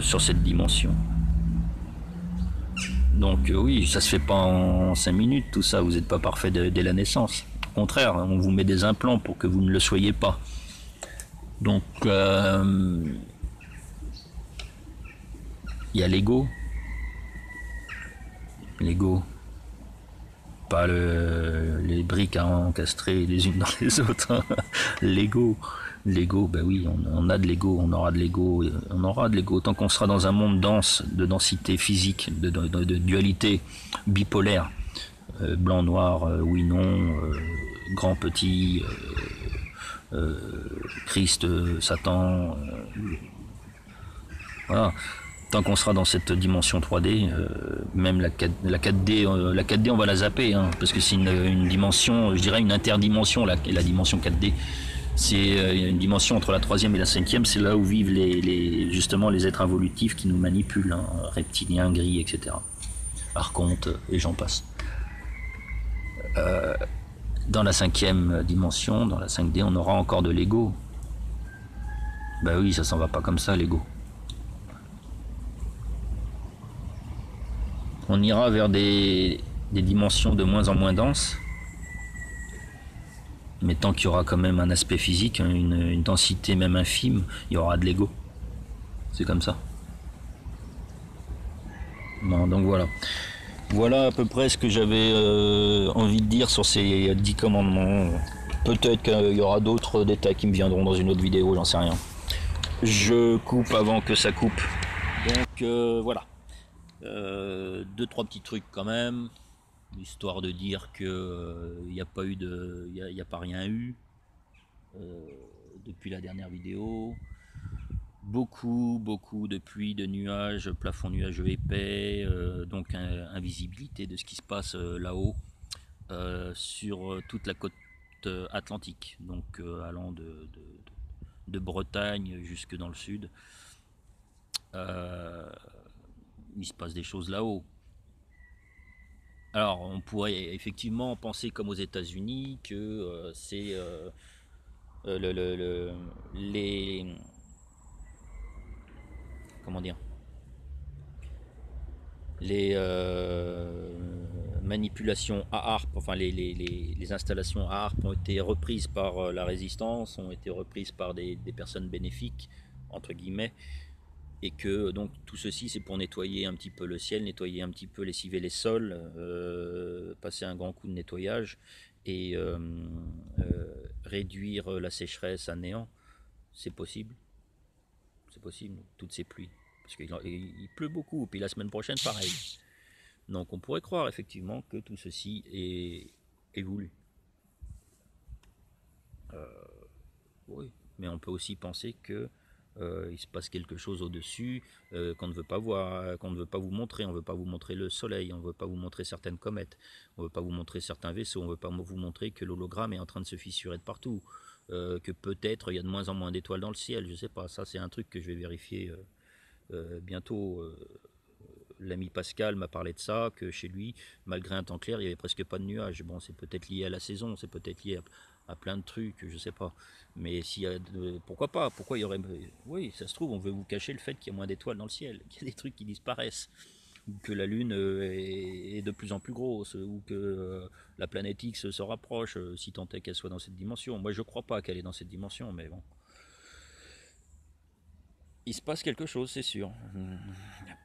sur cette dimension. Donc oui, ça se fait pas en 5 minutes, tout ça, vous n'êtes pas parfait dès la naissance. Au contraire, on vous met des implants pour que vous ne le soyez pas. Donc, il y a l'ego. L'ego. Pas les briques à encastrer les unes dans les autres. Hein. L'ego. L'ego, ben oui, on a de l'ego, on aura de l'ego, on aura de l'ego. Tant qu'on sera dans un monde dense, de densité physique, de dualité bipolaire, blanc, noir, oui, non, grand, petit, Christ, Satan, voilà. Tant qu'on sera dans cette dimension 3D, même la 4D, la 4D on va la zapper, hein, parce que c'est une dimension, je dirais une interdimension, la dimension 4D. C'est une dimension entre la 3e et la 5e, c'est là où vivent justement les êtres involutifs qui nous manipulent, hein, reptiliens, gris, etc. Archontes, et j'en passe. Dans la 5e dimension, dans la 5D, on aura encore de l'ego. Bah oui, ça s'en va pas comme ça, l'ego. On ira vers des dimensions de moins en moins denses, mais tant qu'il y aura quand même un aspect physique, hein, une densité même infime, il y aura de l'ego. C'est comme ça. Bon, donc voilà. Voilà à peu près ce que j'avais envie de dire sur ces 10 commandements. Peut-être qu'il y aura d'autres détails qui me viendront dans une autre vidéo, j'en sais rien. Je coupe avant que ça coupe. Donc voilà. 2-3 petits trucs quand même, histoire de dire que il n'y a pas eu il y a pas rien eu depuis la dernière vidéo. Beaucoup de pluie, de nuages, plafond nuageux épais, donc invisibilité de ce qui se passe là-haut sur toute la côte atlantique, donc allant de Bretagne jusque dans le sud. Il se passe des choses là-haut. Alors, on pourrait effectivement penser comme aux États-Unis que c'est les comment dire, les manipulations à harpe, enfin les installations à harpe ont été reprises par la résistance, ont été reprises par des personnes bénéfiques entre guillemets, et que donc tout ceci c'est pour nettoyer un petit peu le ciel, nettoyer un petit peu, lessiver les sols, passer un grand coup de nettoyage et réduire la sécheresse à néant. C'est possible, toutes ces pluies, parce qu'il pleut beaucoup, puis la semaine prochaine pareil. Donc on pourrait croire effectivement que tout ceci est voulu. Oui, mais on peut aussi penser que il se passe quelque chose au-dessus qu'on ne veut pas voir, qu'on ne veut pas vous montrer. On ne veut pas vous montrer le soleil, on ne veut pas vous montrer certaines comètes, on ne veut pas vous montrer certains vaisseaux, on ne veut pas vous montrer que l'hologramme est en train de se fissurer de partout, que peut-être il y a de moins en moins d'étoiles dans le ciel, je sais pas, ça c'est un truc que je vais vérifier bientôt l'ami Pascal m'a parlé de ça, que chez lui, malgré un temps clair, il n'y avait presque pas de nuages. Bon, c'est peut-être lié à la saison, c'est peut-être lié à plein de trucs, je sais pas. Mais s'il y a pourquoi pas? Pourquoi il y aurait... Oui, ça se trouve, on veut vous cacher le fait qu'il y a moins d'étoiles dans le ciel, qu'il y a des trucs qui disparaissent, ou que la Lune est de plus en plus grosse, ou que la planète X se rapproche, si tant est qu'elle soit dans cette dimension. Moi, je crois pas qu'elle est dans cette dimension, mais bon. Il se passe quelque chose, c'est sûr.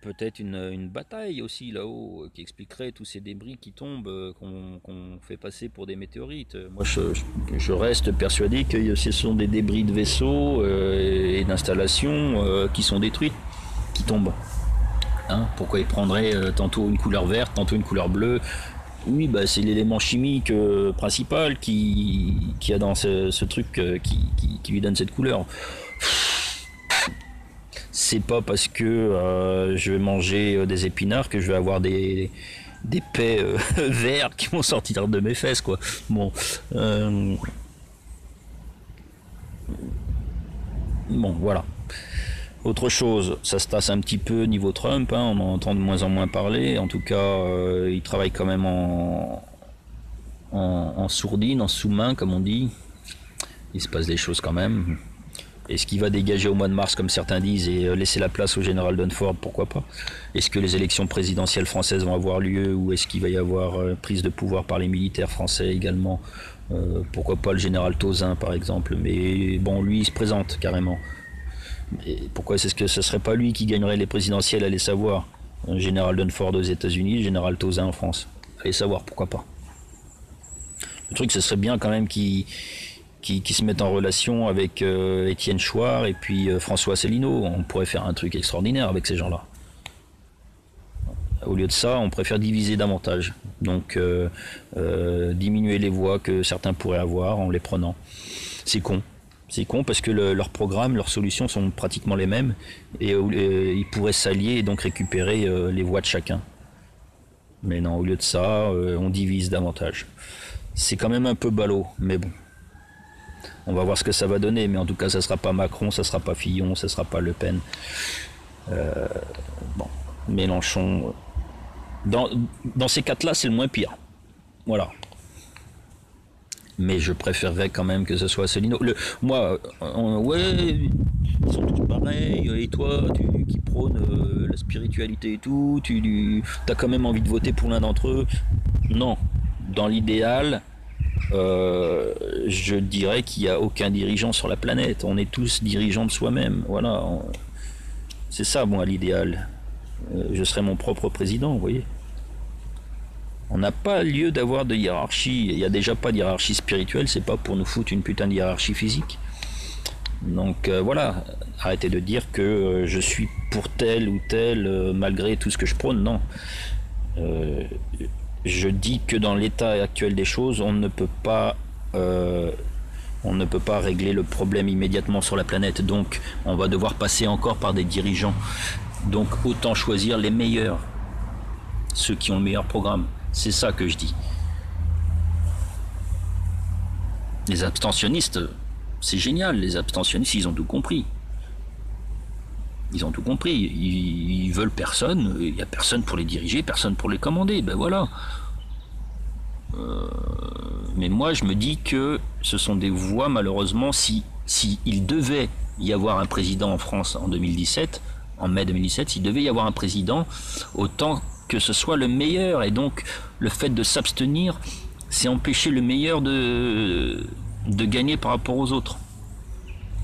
Peut-être une bataille aussi là-haut qui expliquerait tous ces débris qui tombent, qu'on fait passer pour des météorites. Moi, je reste persuadé que ce sont des débris de vaisseaux et d'installations qui sont détruites, qui tombent. Hein, pourquoi ils prendraient tantôt une couleur verte, tantôt une couleur bleue? Oui, bah, c'est l'élément chimique principal qui a dans ce truc qui lui donne cette couleur. C'est pas parce que je vais manger des épinards que je vais avoir des pets verts qui vont sortir de mes fesses, quoi. Bon, bon, voilà. Autre chose, ça se tasse un petit peu niveau Trump, hein, on en entend de moins en moins parler. En tout cas, il travaille quand même en sourdine, en sous-main, comme on dit. Il se passe des choses quand même. Est-ce qu'il va dégager au mois de mars, comme certains disent, et laisser la place au général Dunford? Pourquoi pas? Est-ce que les élections présidentielles françaises vont avoir lieu, ou est-ce qu'il va y avoir prise de pouvoir par les militaires français également? Pourquoi pas le général Tauzin, par exemple? Mais bon, lui, il se présente carrément. Et pourquoi est-ce que ce serait pas lui qui gagnerait les présidentielles? Allez savoir. Un général Dunford aux États-Unis, le général Tauzin en France. Allez savoir, pourquoi pas. Le truc, ce serait bien quand même qu'il qui se mettent en relation avec Étienne Chouard et puis François Asselineau. On pourrait faire un truc extraordinaire avec ces gens-là. Au lieu de ça, on préfère diviser davantage. Donc diminuer les voix que certains pourraient avoir en les prenant. C'est con. C'est con parce que leurs programmes, leurs solutions sont pratiquement les mêmes et ils pourraient s'allier et donc récupérer les voix de chacun. Mais non, au lieu de ça, on divise davantage. C'est quand même un peu ballot, mais bon. On va voir ce que ça va donner, mais en tout cas, ça sera pas Macron, ça sera pas Fillon, ça sera pas Le Pen. Bon, Mélenchon. Dans ces quatre-là, c'est le moins pire. Voilà. Mais je préférerais quand même que ce soit Asselineau. Moi, ouais, ils sont tous pareils. Et toi, qui prône la spiritualité et tout, t'as quand même envie de voter pour l'un d'entre eux. Non. Dans l'idéal, je dirais qu'il n'y a aucun dirigeant sur la planète. On est tous dirigeants de soi-même. Voilà. C'est ça, moi, l'idéal. Je serais mon propre président, vous voyez. On n'a pas lieu d'avoir de hiérarchie. Il n'y a déjà pas de hiérarchie spirituelle. C'est pas pour nous foutre une putain de hiérarchie physique. Donc voilà. Arrêtez de dire que je suis pour tel ou tel malgré tout ce que je prône. Non. Je dis que dans l'état actuel des choses, on ne peut pas régler le problème immédiatement sur la planète. Donc on va devoir passer encore par des dirigeants. Donc autant choisir les meilleurs, ceux qui ont le meilleur programme. C'est ça que je dis. Les abstentionnistes, c'est génial. Les abstentionnistes, ils ont tout compris. Ils ont tout compris. Ils veulent personne. Il n'y a personne pour les diriger, personne pour les commander. Ben voilà. Mais moi, je me dis que ce sont des voix, malheureusement, si il devait y avoir un président en France en 2017, en mai 2017, s'il devait y avoir un président, autant que ce soit le meilleur. Et donc, le fait de s'abstenir, c'est empêcher le meilleur de gagner par rapport aux autres.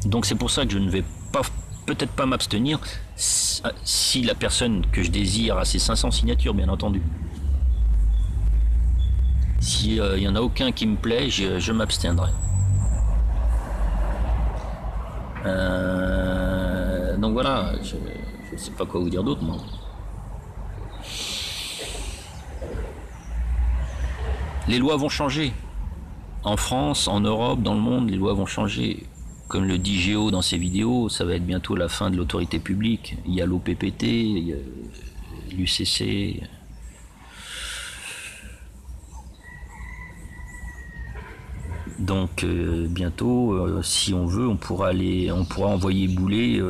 Donc c'est pour ça que je ne vais pas, peut-être pas m'abstenir si la personne que je désire a ses 500 signatures, bien entendu. S'il n'y en a aucun qui me plaît, je m'abstiendrai. Donc voilà, je ne sais pas quoi vous dire d'autre, moi. Les lois vont changer. En France, en Europe, dans le monde, les lois vont changer. Comme le dit Géo dans ses vidéos, ça va être bientôt la fin de l'autorité publique. Il y a l'OPPT, il y a l'UCC. Donc bientôt, si on veut, on pourra envoyer bouler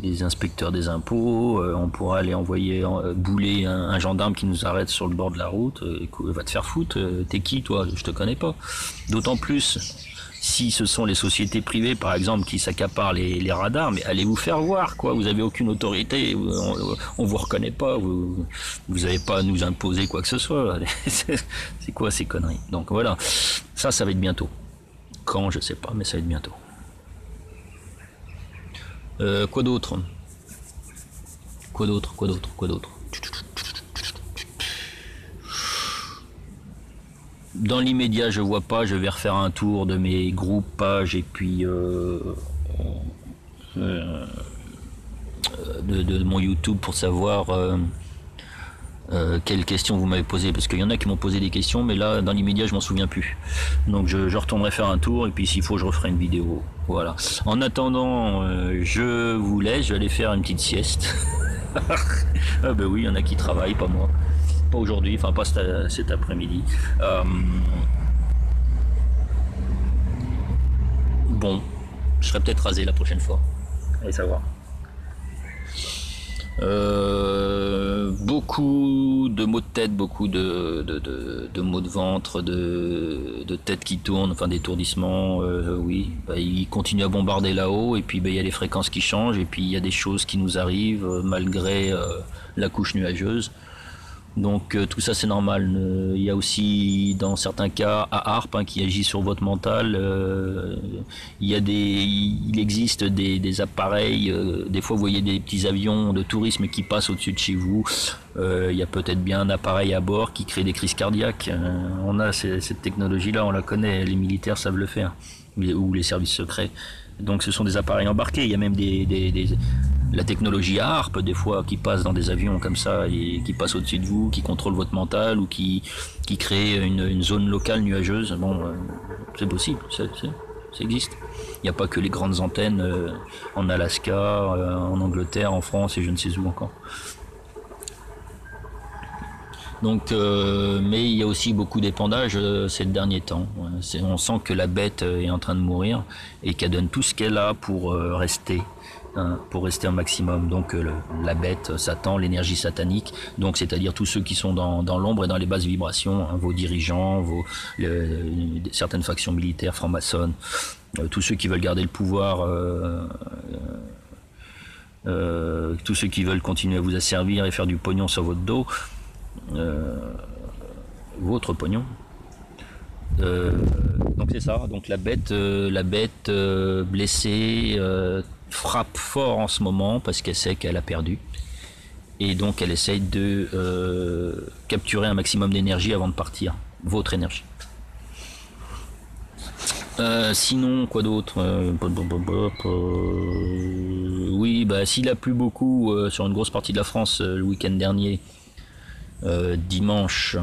les inspecteurs des impôts, on pourra aller envoyer bouler un gendarme qui nous arrête sur le bord de la route, va te faire foutre, t'es qui toi, je te connais pas. D'autant plus si ce sont les sociétés privées par exemple qui s'accaparent les radars, mais allez vous faire voir quoi, vous avez aucune autorité, on vous reconnaît pas, vous avez pas à nous imposer quoi que ce soit. C'est quoi ces conneries? Donc voilà, ça va être bientôt. Quand, je sais pas, mais ça va être bientôt. Quoi d'autre? Quoi d'autre? Dans l'immédiat, je vois pas. Je vais refaire un tour de mes groupes, pages et puis de mon YouTube pour savoir quelles questions vous m'avez posées, parce qu'il y en a qui m'ont posé des questions, mais là, dans l'immédiat, je m'en souviens plus. Donc, je retournerai faire un tour, et puis s'il faut, je referai une vidéo. Voilà. En attendant, je vous laisse, je vais aller faire une petite sieste. Ah ben oui, il y en a qui travaillent, pas moi. Pas aujourd'hui, enfin pas cet après-midi. Bon, je serai peut-être rasé la prochaine fois. Allez savoir. Beaucoup de maux de tête, beaucoup de maux de ventre, de tête qui tourne, enfin d'étourdissement, oui. Bah, il continue à bombarder là-haut, et puis bah, il y a les fréquences qui changent, et puis il y a des choses qui nous arrivent malgré la couche nuageuse. Donc tout ça c'est normal. Il y a aussi dans certains cas AARP qui agit sur votre mental. Il existe des appareils. Des fois vous voyez des petits avions de tourisme qui passent au-dessus de chez vous. Il y a peut-être bien un appareil à bord qui crée des crises cardiaques. On a cette technologie-là, on la connaît. Les militaires savent le faire, ou les services secrets. Donc ce sont des appareils embarqués. Il y a même la technologie ARP des fois qui passe dans des avions comme ça et qui passe au-dessus de vous, qui contrôle votre mental ou qui crée une zone locale nuageuse. Bon, c'est possible, ça existe. Il n'y a pas que les grandes antennes en Alaska, en Angleterre, en France et je ne sais où encore. Donc, mais il y a aussi beaucoup d'épandage ces derniers temps. On sent que la bête est en train de mourir et qu'elle donne tout ce qu'elle a pour rester un maximum. Donc la bête, Satan, l'énergie satanique, donc c'est-à-dire tous ceux qui sont dans l'ombre et dans les basses vibrations, vos dirigeants, certaines factions militaires, francs-maçonnes, tous ceux qui veulent garder le pouvoir, tous ceux qui veulent continuer à vous asservir et faire du pognon sur votre dos, votre pognon. Donc c'est ça. Donc la bête blessée frappe fort en ce moment parce qu'elle sait qu'elle a perdu et donc elle essaye de capturer un maximum d'énergie avant de partir, votre énergie. Sinon quoi d'autre? Oui, bah s'il a plu beaucoup sur une grosse partie de la France le week-end dernier, dimanche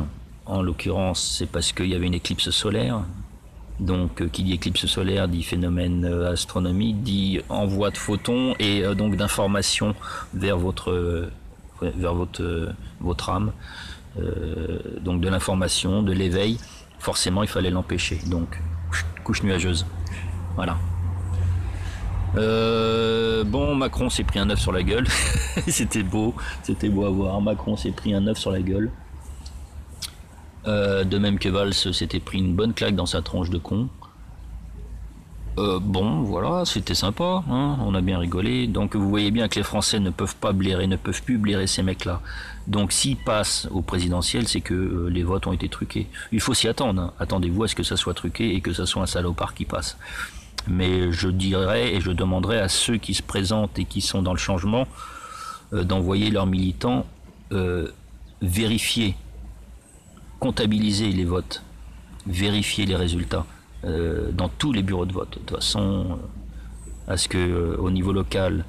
en l'occurrence, c'est parce qu'il y avait une éclipse solaire. Donc qui dit éclipse solaire dit phénomène astronomique, dit envoi de photons et donc d'informations vers votre âme, donc de l'information, de l'éveil. Forcément il fallait l'empêcher, donc couche nuageuse, voilà. Bon, Macron s'est pris un œuf sur la gueule. C'était beau à voir. Macron s'est pris un œuf sur la gueule. De même que Valls s'était pris une bonne claque dans sa tronche de con. Bon, voilà, c'était sympa, hein, on a bien rigolé. Donc vous voyez bien que les Français ne peuvent plus blairer ces mecs-là. Donc s'ils passent au présidentiel, c'est que les votes ont été truqués. Il faut s'y attendre, hein. Attendez-vous à ce que ça soit truqué et que ça soit un salopard qui passe. Mais je dirais et je demanderais à ceux qui se présentent et qui sont dans le changement d'envoyer leurs militants vérifier, comptabiliser les votes, vérifier les résultats dans tous les bureaux de vote, de toute façon à ce que au niveau local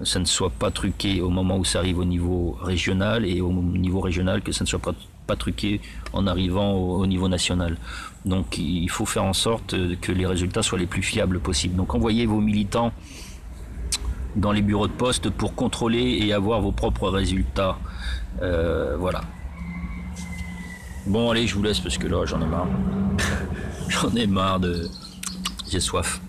ça ne soit pas truqué au moment où ça arrive au niveau régional et au niveau régional que ça ne soit pas truqué en arrivant au niveau national. Donc il faut faire en sorte que les résultats soient les plus fiables possibles. Donc envoyez vos militants dans les bureaux de poste pour contrôler et avoir vos propres résultats. Voilà. Bon allez, je vous laisse parce que là j'en ai marre. J'ai soif.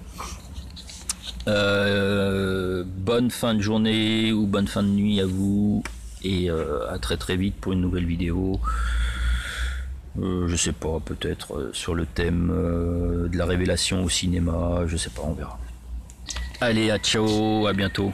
Bonne fin de journée ou bonne fin de nuit à vous, et à très très vite pour une nouvelle vidéo. Je sais pas, peut-être sur le thème de la révélation au cinéma, je sais pas, on verra. Allez, à ciao, à bientôt.